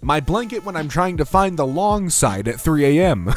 My blanket when I'm trying to find the long side at 3 a.m.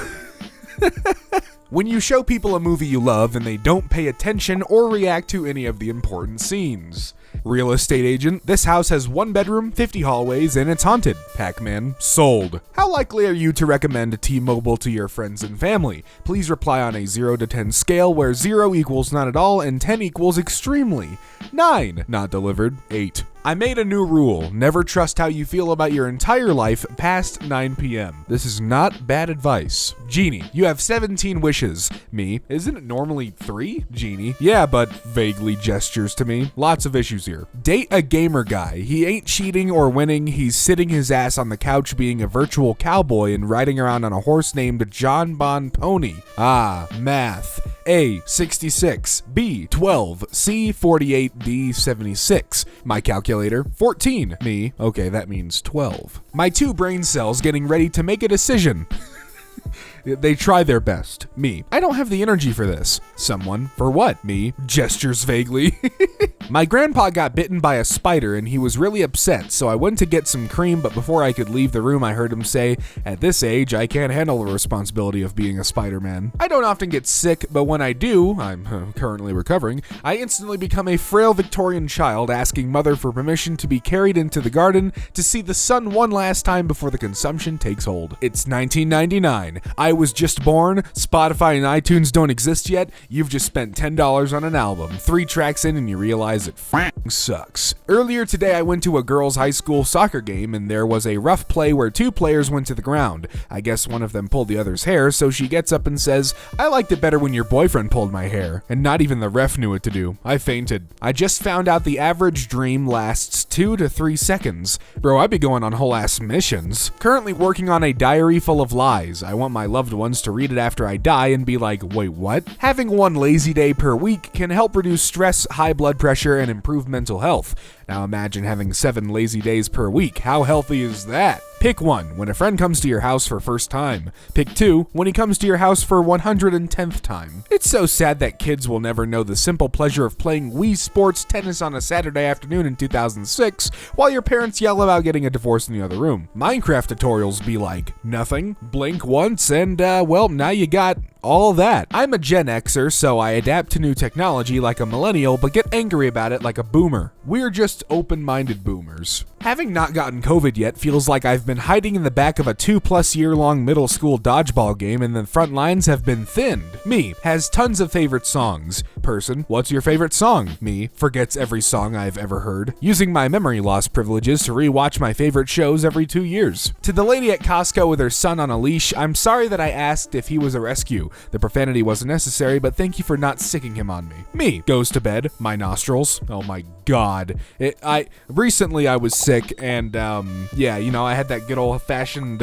When you show people a movie you love and they don't pay attention or react to any of the important scenes. Real estate agent, this house has 1 bedroom, 50 hallways, and it's haunted. Pac-Man, sold. How likely are you to recommend T-Mobile to your friends and family? Please reply on a 0 to 10 scale where 0 equals not at all and 10 equals extremely. 9, not delivered. 8. I made a new rule. Never trust how you feel about your entire life past 9 p.m. This is not bad advice. Genie, you have 17 wishes. Me, isn't it normally 3? Genie, yeah, but vaguely gestures to me. Lots of issues here. Date a gamer guy. He ain't cheating or winning. He's sitting his ass on the couch being a virtual cowboy and riding around on a horse named John Bon Pony. Ah, math. A, 66. B, 12. C, 48. D, 76. My calculator, 14. Me, okay, that means 12. My 2 brain cells getting ready to make a decision. They try their best. Me, I don't have the energy for this. Someone, for what? Me, gestures vaguely. My grandpa got bitten by a spider and he was really upset, so I went to get some cream, but before I could leave the room, I heard him say, "At this age, I can't handle the responsibility of being a Spider-Man." I don't often get sick, but when I do, I'm currently recovering, I instantly become a frail Victorian child asking mother for permission to be carried into the garden to see the sun one last time before the consumption takes hold. It's 1999. I was just born. Spotify and iTunes don't exist yet. You've just spent $10 on an album. 3 tracks in and you realize it sucks. Earlier today, I went to a girls' high school soccer game and there was a rough play where 2 players went to the ground. I guess one of them pulled the other's hair, so she gets up and says, "I liked it better when your boyfriend pulled my hair." And not even the ref knew what to do. I fainted. I just found out the average dream lasts 2 to 3 seconds. Bro, I'd be going on whole ass missions. Currently working on a diary full of lies. I want my loved ones to read it after I die and be like, wait, what? Having 1 lazy day per week can help reduce stress, high blood pressure, and improve mental health. Now imagine having 7 lazy days per week. How healthy is that? Pick 1, when a friend comes to your house for first time. Pick 2, when he comes to your house for 110th time. It's so sad that kids will never know the simple pleasure of playing Wii Sports tennis on a Saturday afternoon in 2006 while your parents yell about getting a divorce in the other room. Minecraft tutorials be like, nothing, blink once, and well, now you got all that. I'm a Gen Xer, so I adapt to new technology like a millennial, but get angry about it like a boomer. We're just open-minded boomers. Having not gotten COVID yet feels like I've been hiding in the back of a 2+ year long middle school dodgeball game and the front lines have been thinned. Me, has tons of favorite songs. Person, what's your favorite song? Me, forgets every song I've ever heard. Using my memory loss privileges to rewatch my favorite shows every 2 years. To the lady at Costco with her son on a leash, I'm sorry that I asked if he was a rescue. The profanity wasn't necessary, but thank you for not sicking him on me. Me, goes to bed, my nostrils. Oh my god. Recently I was sick and yeah, you know, I had that good old fashioned,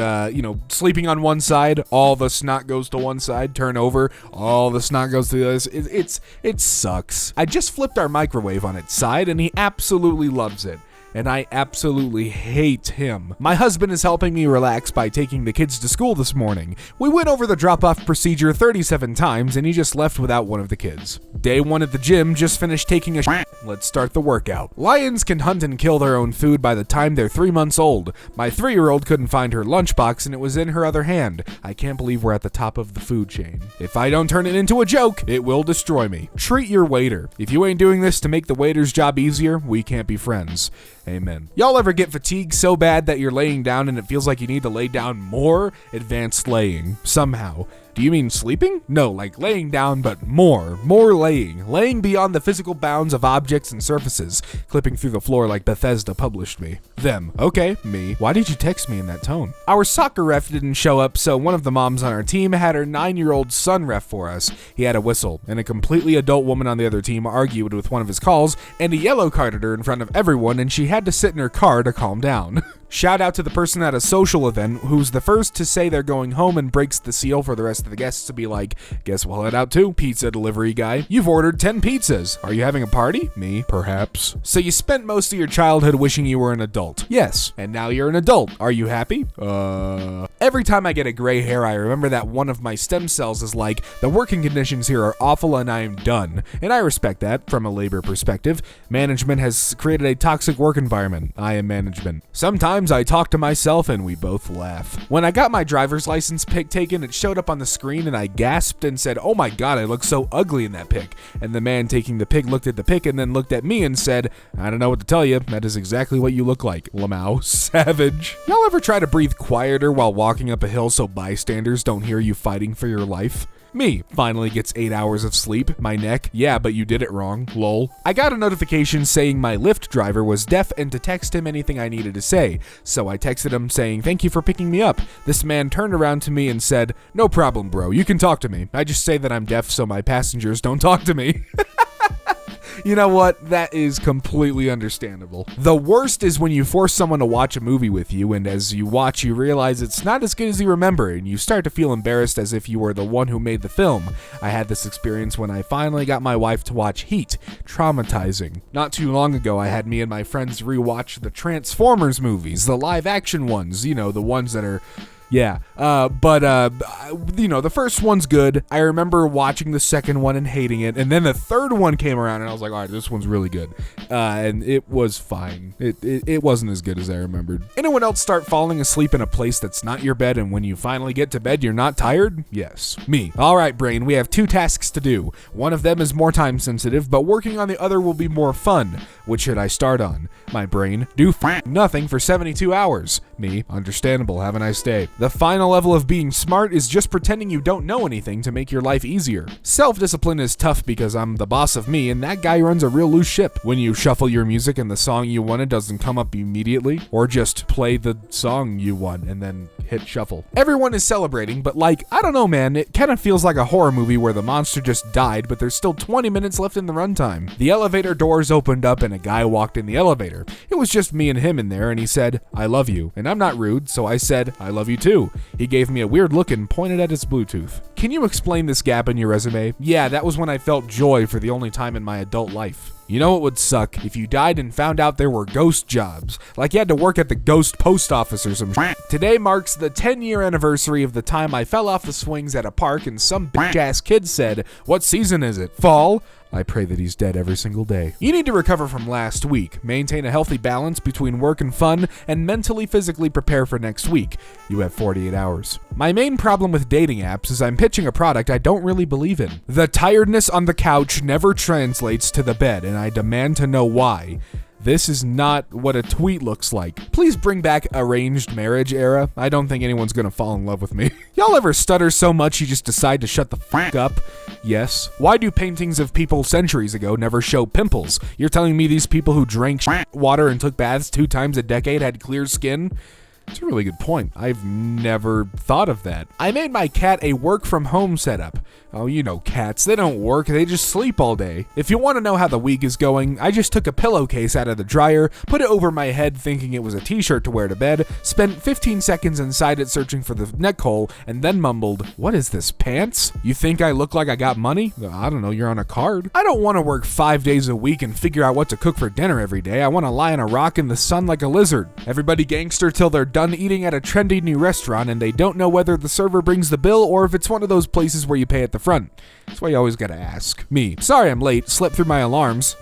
sleeping on one side, all the snot goes to one side, turn over, all the snot goes to the other. It sucks. I just flipped our microwave on its side and he absolutely loves it. And I absolutely hate him. My husband is helping me relax by taking the kids to school this morning. We went over the drop-off procedure 37 times and he just left without one of the kids. Day 1 at the gym, just finished taking a shit. Let's start the workout. Lions can hunt and kill their own food by the time they're 3 months old. My 3-year-old couldn't find her lunchbox and it was in her other hand. I can't believe we're at the top of the food chain. If I don't turn it into a joke, it will destroy me. Treat your waiter. If you ain't doing this to make the waiter's job easier, we can't be friends. Amen. Y'all ever get fatigued so bad that you're laying down and it feels like you need to lay down more? Advanced laying. Somehow. Do you mean sleeping? No, like laying down, but more laying. Laying beyond the physical bounds of objects and surfaces. Clipping through the floor like Bethesda published me. Them. Okay, me. Why did you text me in that tone? Our soccer ref didn't show up, so one of the moms on our team had her 9-year-old son ref for us. He had a whistle, and a completely adult woman on the other team argued with one of his calls, and he yellow carded her in front of everyone, and she had to sit in her car to calm down. Shout out to the person at a social event who's the first to say they're going home and breaks the seal for the rest of the guests to be like, guess we'll head out too. Pizza delivery guy. You've ordered 10 pizzas. Are you having a party? Me, perhaps. So you spent most of your childhood wishing you were an adult. Yes. And now you're an adult. Are you happy? Every time I get a gray hair, I remember that one of my stem cells is like, the working conditions here are awful and I am done. And I respect that from a labor perspective. Management has created a toxic work environment. I am management. Sometimes Sometimes I talk to myself and we both laugh. When I got my driver's license pic taken, it showed up on the screen and I gasped and said, "Oh my god, I look so ugly in that pic." And the man taking the pic looked at the pic and then looked at me and said, "I don't know what to tell you, that is exactly what you look like, Lamau." Savage. Y'all ever try to breathe quieter while walking up a hill so bystanders don't hear you fighting for your life? Me finally gets 8 hours of sleep. My neck, yeah, but you did it wrong, lol. I got a notification saying my Lyft driver was deaf and to text him anything I needed to say. So I texted him saying, "Thank you for picking me up." This man turned around to me and said, "No problem, bro. You can talk to me. I just say that I'm deaf so my passengers don't talk to me." You know what? That is completely understandable. The worst is when you force someone to watch a movie with you, and as you watch, you realize it's not as good as you remember, and you start to feel embarrassed as if you were the one who made the film. I had this experience when I finally got my wife to watch Heat. Traumatizing. Not too long ago, I had me and my friends rewatch the Transformers movies, the live-action ones, you know, the ones that are... Yeah, but the first one's good. I remember watching the second one and hating it, and then the third one came around, and I was like, all right, this one's really good, and it was fine. It wasn't as good as I remembered. Anyone else start falling asleep in a place that's not your bed, and when you finally get to bed, you're not tired? Yes, me. All right, brain, we have 2 tasks to do. One of them is more time sensitive, but working on the other will be more fun. Which should I start on? My brain, do nothing for 72 hours. Me, understandable, have a nice day. The final level of being smart is just pretending you don't know anything to make your life easier. Self-discipline is tough because I'm the boss of me and that guy runs a real loose ship. When you shuffle your music and the song you wanted doesn't come up immediately, or just play the song you want and then hit shuffle. Everyone is celebrating, but I don't know, man, it kind of feels like a horror movie where the monster just died, but there's still 20 minutes left in the runtime. The elevator doors opened up and a guy walked in the elevator. It was just me and him in there, and he said, "I love you." And I'm not rude, so I said, "I love you too." He gave me a weird look and pointed at his Bluetooth. Can you explain this gap in your resume? Yeah, that was when I felt joy for the only time in my adult life. You know what would suck? If you died and found out there were ghost jobs. Like you had to work at the ghost post office or some shit. Today marks the 10-year anniversary of the time I fell off the swings at a park and some bitch-ass kid said, "What season is it? Fall?" I pray that he's dead every single day. You need to recover from last week, maintain a healthy balance between work and fun, and mentally, physically prepare for next week. You have 48 hours. My main problem with dating apps is I'm pitching a product I don't really believe in. The tiredness on the couch never translates to the bed, and I demand to know why. This is not what a tweet looks like. Please bring back arranged marriage era. I don't think anyone's gonna fall in love with me. Y'all ever stutter so much you just decide to shut the fuck up? Yes. Why do paintings of people centuries ago never show pimples? You're telling me these people who drank water and took baths 2 times a decade had clear skin? It's a really good point. I've never thought of that. I made my cat a work from home setup. Oh, you know cats, they don't work, they just sleep all day. If you want to know how the week is going, I just took a pillowcase out of the dryer, put it over my head thinking it was a t-shirt to wear to bed, spent 15 seconds inside it searching for the neck hole, and then mumbled, "What is this, pants? You think I look like I got money? I don't know, you're on a card." I don't want to work 5 days a week and figure out what to cook for dinner every day. I want to lie on a rock in the sun like a lizard. Everybody gangster till they're done eating at a trendy new restaurant and they don't know whether the server brings the bill or if it's one of those places where you pay at the front. That's why you always gotta ask. Me. Sorry I'm late. Slept through my alarms.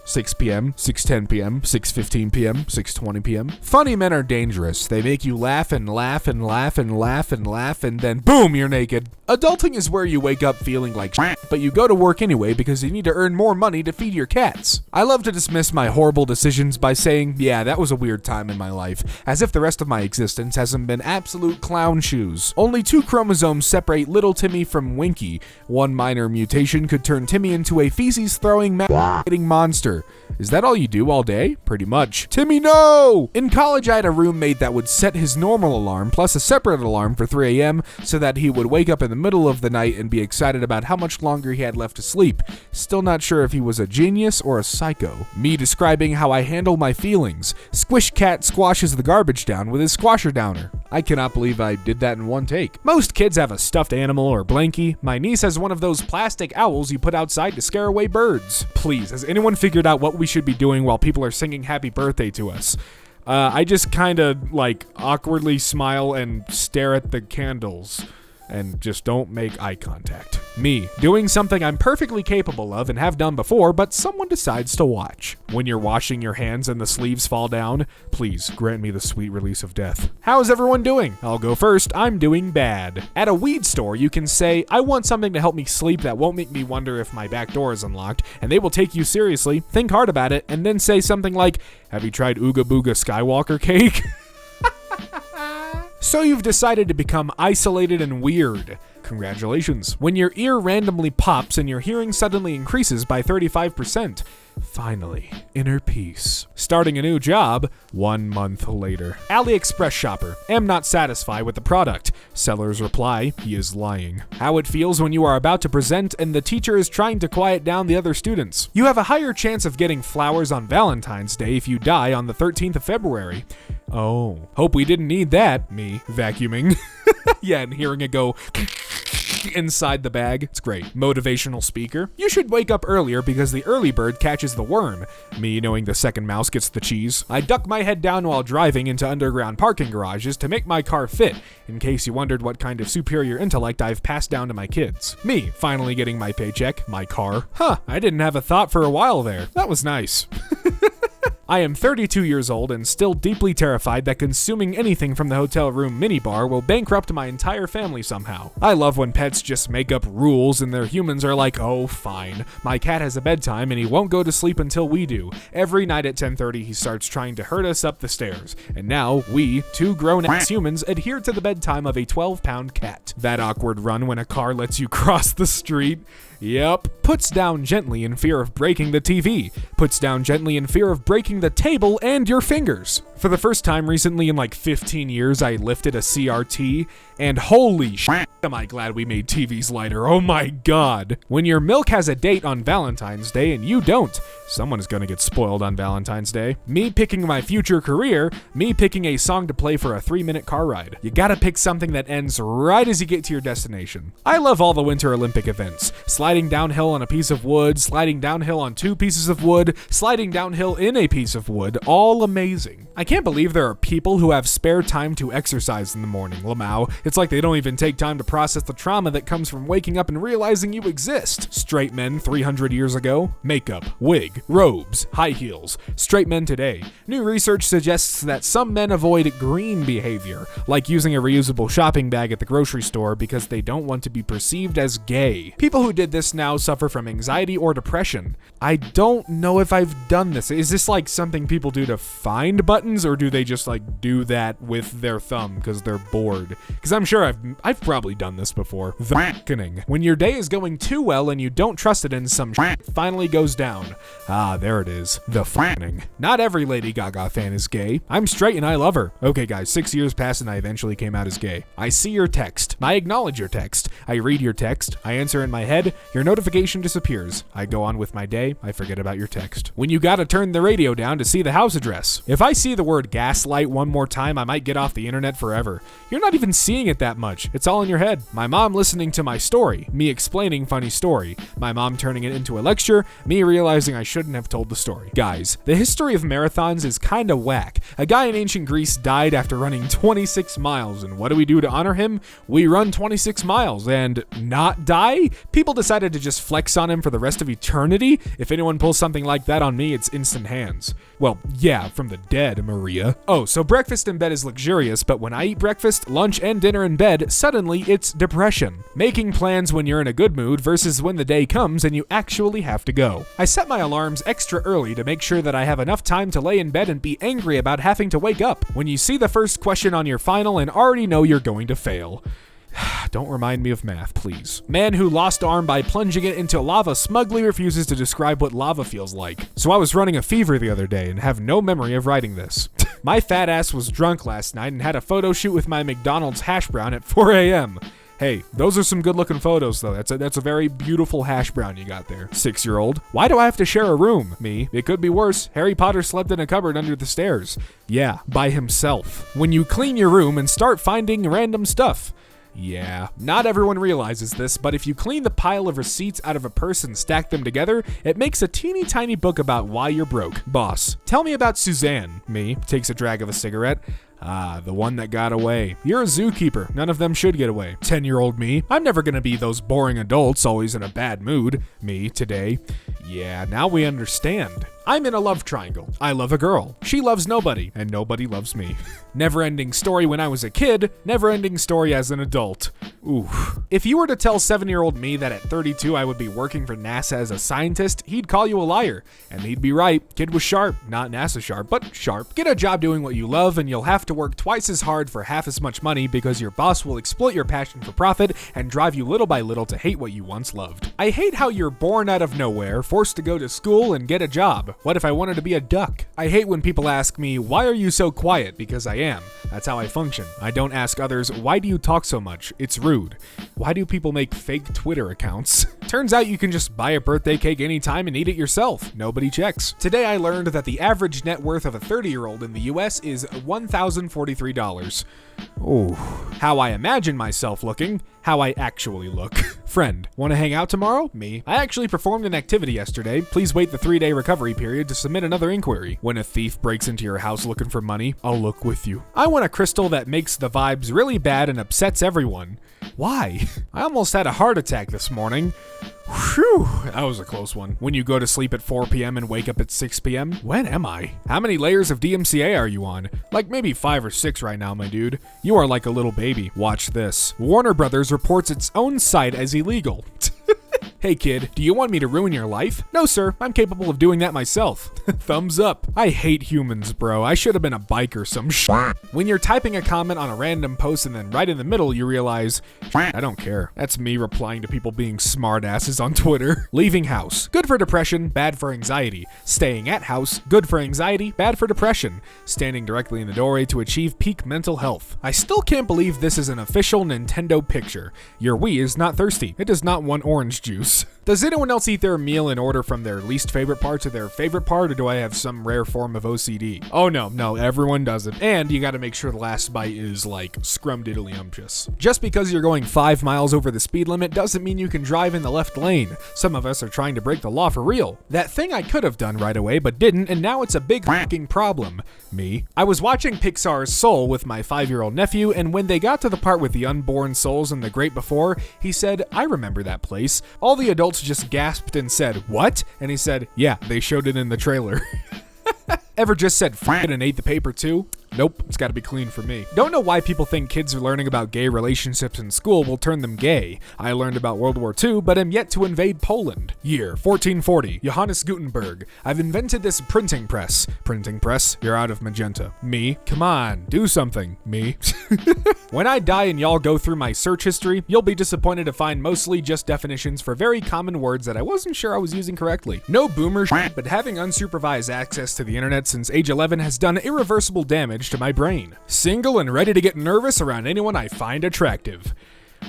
6 p.m., 6:10 p.m., 6:15 p.m., 6:20 p.m. Funny men are dangerous. They make you laugh and laugh and laugh and laugh and laugh and then boom, you're naked. Adulting is where you wake up feeling like shit, but you go to work anyway because you need to earn more money to feed your cats. I love to dismiss my horrible decisions by saying, yeah, that was a weird time in my life, as if the rest of my existence hasn't been absolute clown shoes. Only 2 chromosomes separate little Timmy from Winky. One minor mutation could turn Timmy into a feces-throwing, masturbating monster. Is that all you do all day? Pretty much. Timmy, no! In college, I had a roommate that would set his normal alarm plus a separate alarm for 3 a.m. so that he would wake up in the middle of the night and be excited about how much longer he had left to sleep. Still not sure if he was a genius or a psycho. Me describing how I handle my feelings. Squish Cat squashes the garbage down with his squasher downer. I cannot believe I did that in one take. Most kids have a stuffed animal or blankie. My niece has one of those plastic owls you put outside to scare away birds. Please, has anyone figured out what we should be doing while people are singing happy birthday to us? I just kind of awkwardly smile and stare at the candles. and just don't make eye contact. Me, doing something I'm perfectly capable of and have done before, but someone decides to watch. When you're washing your hands and the sleeves fall down, please grant me the sweet release of death. How's everyone doing? I'll go first. I'm doing bad. At a weed store, you can say, I want something to help me sleep that won't make me wonder if my back door is unlocked, and they will take you seriously, think hard about it, and then say something like, have you tried Ooga Booga Skywalker cake? So you've decided to become isolated and weird. Congratulations. When your ear randomly pops and your hearing suddenly increases by 35%. Finally, inner peace. Starting a new job 1 month later. AliExpress shopper. Am not satisfied with the product. Seller's reply, he is lying. How it feels when you are about to present and the teacher is trying to quiet down the other students. You have a higher chance of getting flowers on Valentine's Day if you die on the 13th of February. Oh, hope we didn't need that. Me vacuuming. Yeah, and hearing it go inside the bag. It's great. Motivational speaker. You should wake up earlier because the early bird catches the worm. Me knowing the second mouse gets the cheese. I duck my head down while driving into underground parking garages to make my car fit, in case you wondered what kind of superior intellect I've passed down to my kids. Me finally getting my paycheck, my car. I didn't have a thought for a while there. That was nice. I am 32 years old and still deeply terrified that consuming anything from the hotel room minibar will bankrupt my entire family somehow. I love when pets just make up rules and their humans are like, oh, fine. My cat has a bedtime and he won't go to sleep until we do. Every night at 10:30 he starts trying to herd us up the stairs. And now we, two grown-ass humans, adhere to the bedtime of a 12-pound cat. That awkward run when a car lets you cross the street. Yep. Puts down gently in fear of breaking the TV. Puts down gently in fear of breaking the table and your fingers. For the first time recently in like 15 years, I lifted a CRT, and holy shit, am I glad we made TVs lighter. Oh my god. When your milk has a date on Valentine's Day and you don't, someone is gonna get spoiled on Valentine's Day. Me picking my future career, me picking a song to play for a 3-minute car ride. You gotta pick something that ends right as you get to your destination. I love all the Winter Olympic events. Sliding downhill on a piece of wood, sliding downhill on 2 pieces of wood, sliding downhill in a piece of wood, all amazing. I can't believe there are people who have spare time to exercise in the morning, Lamau. It's like they don't even take time to process the trauma that comes from waking up and realizing you exist. Straight men 300 years ago, makeup, wig, robes, high heels. Straight men today. New research suggests that some men avoid green behavior, like using a reusable shopping bag at the grocery store because they don't want to be perceived as gay. People who did this now suffer from anxiety or depression. I don't know if I've done this. Is this like something people do to find buttons, or do they just like do that with their thumb because they're bored? Because I'm sure I've probably done this before. The f***ing. When your day is going too well and you don't trust it and some shit finally goes down. Ah, there it is. The f***ing. Not every Lady Gaga fan is gay. I'm straight and I love her. Okay guys, 6 years passed and I eventually came out as gay. I see your text. I acknowledge your text. I read your text. I answer in my head. Your notification disappears. I go on with my day. I forget about your text. When you gotta turn the radio down to see the house address. If I see the word gaslight one more time, I might get off the internet forever. You're not even seeing it that much. It's all in your head. My mom listening to my story. Me explaining funny story. My mom turning it into a lecture. Me realizing I shouldn't have told the story. Guys, the history of marathons is kinda whack. A guy in ancient Greece died after running 26 miles, and what do we do to honor him? We run 26 miles and not die? People decided to just flex on him for the rest of eternity? If anyone pulls something like that on me, it's instant hands. Well, yeah, from the dead, Maria. Oh, so breakfast in bed is luxurious, but when I eat breakfast, lunch, and dinner in bed, suddenly it's depression. Making plans when you're in a good mood versus when the day comes and you actually have to go. I set my alarms extra early to make sure that I have enough time to lay in bed and be angry about having to wake up. When you see the first question on your final and already know you're going to fail. Don't remind me of math, please. Man who lost arm by plunging it into lava smugly refuses to describe what lava feels like. So I was running a fever the other day and have no memory of writing this. My fat ass was drunk last night and had a photo shoot with my McDonald's hash brown at 4 a.m. Hey, those are some good looking photos though. That's a very beautiful hash brown you got there. 6-year-old. Why do I have to share a room? Me. It could be worse. Harry Potter slept in a cupboard under the stairs. Yeah, by himself. When you clean your room and start finding random stuff. Yeah, not everyone realizes this, but if you clean the pile of receipts out of a purse and stack them together, it makes a teeny tiny book about why you're broke. Boss, tell me about Suzanne. Me, takes a drag of a cigarette. Ah, the one that got away. You're a zookeeper. None of them should get away. 10-year-old me. I'm never gonna be those boring adults always in a bad mood. Me, today. Yeah, now we understand. I'm in a love triangle. I love a girl. She loves nobody, and nobody loves me. Never-ending story when I was a kid, never-ending story as an adult. Ooh. If you were to tell 7-year-old me that at 32 I would be working for NASA as a scientist, he'd call you a liar. And he'd be right. Kid was sharp. Not NASA sharp, but sharp. Get a job doing what you love, and you'll have to work twice as hard for half as much money because your boss will exploit your passion for profit and drive you little by little to hate what you once loved. I hate how you're born out of nowhere, forced to go to school and get a job. What if I wanted to be a duck? I hate when people ask me, why are you so quiet? Because I am. That's how I function. I don't ask others, why do you talk so much? It's rude. Why do people make fake Twitter accounts? Turns out you can just buy a birthday cake anytime and eat it yourself. Nobody checks. Today I learned that the average net worth of a 30-year-old in the US is $1,043. Oh, how I imagine myself looking, how I actually look. Friend, want to hang out tomorrow? Me. I actually performed an activity yesterday. Please wait the 3-day recovery period to submit another inquiry. When a thief breaks into your house looking for money, I'll look with you. I want a crystal that makes the vibes really bad and upsets everyone. Why? I almost had a heart attack this morning. Whew, that was a close one. When you go to sleep at 4 p.m. and wake up at 6 p.m., when am I? How many layers of DMCA are you on? Like maybe 5 or 6 right now, my dude. You are like a little baby. Watch this. Warner Brothers reports its own site as illegal. Hey kid, do you want me to ruin your life? No sir, I'm capable of doing that myself. Thumbs up. I hate humans, bro. I should have been a bike or some shit. When you're typing a comment on a random post and then right in the middle you realize, I don't care. That's me replying to people being smartasses on Twitter. Leaving house. Good for depression, bad for anxiety. Staying at house. Good for anxiety, bad for depression. Standing directly in the doorway to achieve peak mental health. I still can't believe this is an official Nintendo picture. Your Wii is not thirsty. It does not want orange juice. Does anyone else eat their meal in order from their least favorite part to their favorite part, or do I have some rare form of OCD? Oh no, everyone does it. And you gotta make sure the last bite is like scrumdiddlyumptious. Just because you're going 5 miles over the speed limit doesn't mean you can drive in the left lane. Some of us are trying to break the law for real. That thing I could have done right away but didn't, and now it's a big fucking problem. Me. I was watching Pixar's Soul with my 5-year-old nephew, and when they got to the part with the unborn souls and the great before, he said, I remember that place. All the adults just gasped and said, what? And he said, yeah, they showed it in the trailer. Ever just said f*** it and ate the paper too? Nope, it's gotta be clean for me. Don't know why people think kids are learning about gay relationships in school will turn them gay. I learned about World War II, but am yet to invade Poland. Year, 1440, Johannes Gutenberg. I've invented this printing press. Printing press, you're out of magenta. Me, come on, do something. Me. When I die and y'all go through my search history, you'll be disappointed to find mostly just definitions for very common words that I wasn't sure I was using correctly. No boomer shit, but having unsupervised access to the internet since age 11 has done irreversible damage to my brain. Single and ready to get nervous around anyone I find attractive.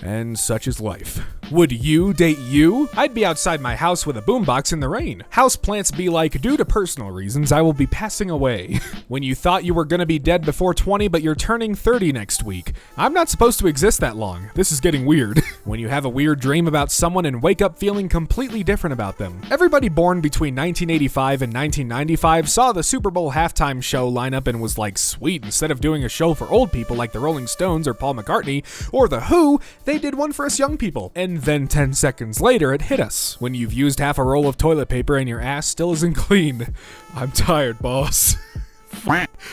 And such is life. Would you date you? I'd be outside my house with a boombox in the rain. Houseplants be like, due to personal reasons, I will be passing away. When you thought you were gonna be dead before 20, but you're turning 30 next week. I'm not supposed to exist that long. This is getting weird. When you have a weird dream about someone and wake up feeling completely different about them. Everybody born between 1985 and 1995 saw the Super Bowl halftime show lineup and was like, sweet, instead of doing a show for old people like the Rolling Stones or Paul McCartney or The Who, they did one for us young people. And then 10 seconds later, it hit us. When you've used half a roll of toilet paper and your ass still isn't clean. I'm tired, boss.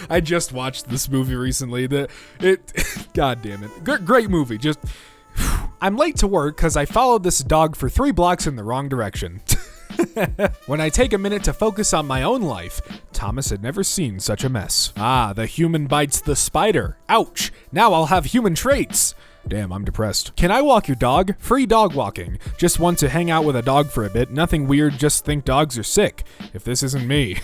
I just watched this movie recently. God damn it. Great movie. Just, I'm late to work because I followed this dog for 3 blocks in the wrong direction. When I take a minute to focus on my own life, Thomas had never seen such a mess. Ah, the human bites the spider. Ouch. Now I'll have human traits. Damn, I'm depressed. Can I walk your dog? Free dog walking. Just want to hang out with a dog for a bit. Nothing weird, just think dogs are sick. If this isn't me.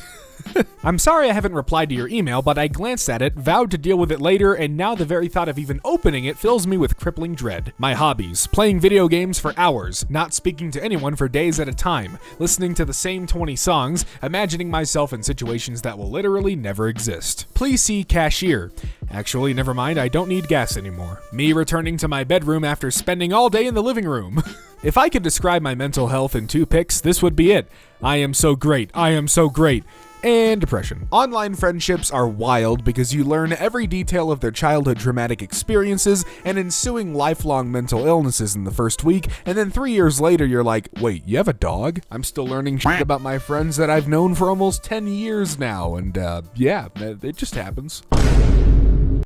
I'm sorry I haven't replied to your email, but I glanced at it, vowed to deal with it later, and now the very thought of even opening it fills me with crippling dread. My hobbies: playing video games for hours, not speaking to anyone for days at a time, listening to the same 20 songs, imagining myself in situations that will literally never exist. Please see cashier. Actually, never mind, I don't need gas anymore. Me returning to my bedroom after spending all day in the living room. If I could describe my mental health in 2 pics, this would be it. I am so great. I am so great. And depression. Online friendships are wild because you learn every detail of their childhood traumatic experiences and ensuing lifelong mental illnesses in the first week, and then 3 years later you're like, wait, you have a dog? I'm still learning shit about my friends that I've known for almost 10 years now, and yeah, it just happens.